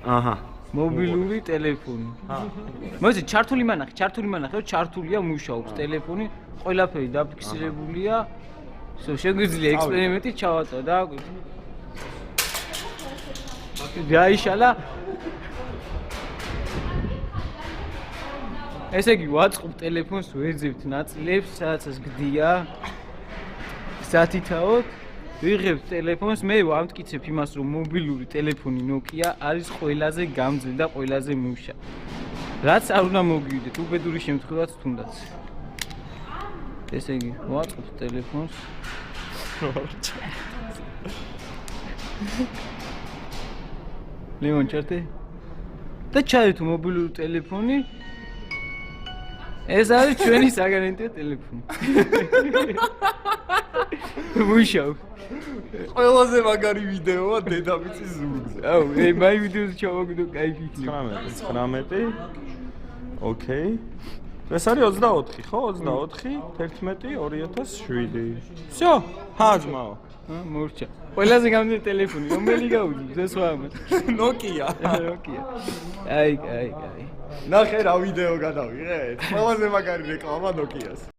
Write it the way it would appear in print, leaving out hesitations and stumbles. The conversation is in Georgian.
აჰა. მობილური ტელეფონი. მოიცი ჩართული მანახე, ჩართულია მუშაობს ტელეფონი, ყველაფერი დაფიქსირებულია. შეგვიძლია ექსპერიმენტი ჩავატო და დაიშალა. ესე იგი ვაწყობ ტელეფონს ვეძებთ ნაწილებს, სადაც გდია. სათითაოდ ვიღებ ტელეფონს, მე ვამტკიცებ იმას, რომ მობილური ტელეფონი Nokia არის ყველაზე გამძლე და ყველაზე მუშა. რაც არ უნდა მოგივიდეთ, უბედური შემთხვევაც თუნდაც. ესე იგი, ვაწყობ ტელეფონს. ლიმონ ჩართე? და ჩაირთ მობილური ტელეფონი. ეს არის ჩვენი საგარანტიო ტელეფონი. მუშაობს. ყველაზე მაგარი ვიდეოა დედამიწის ზურგზე. აუ, მაი ვიდეოზე ჩავაგდო, кайფი იქნება. 19. ოკეი. ეს არის 24, ხო? 24, 11, 2007. всё, ჰაჯმაო. მორჩა. ყველაზე გამძლე ტელეფონი, რომელი გაუძლებს ეს სხვა ამას. Nokia. Nokia. აი. ნახე რა ვიდეო გადავიღეთ. ყველაზე მაგარი რეკლამა Nokia-ს.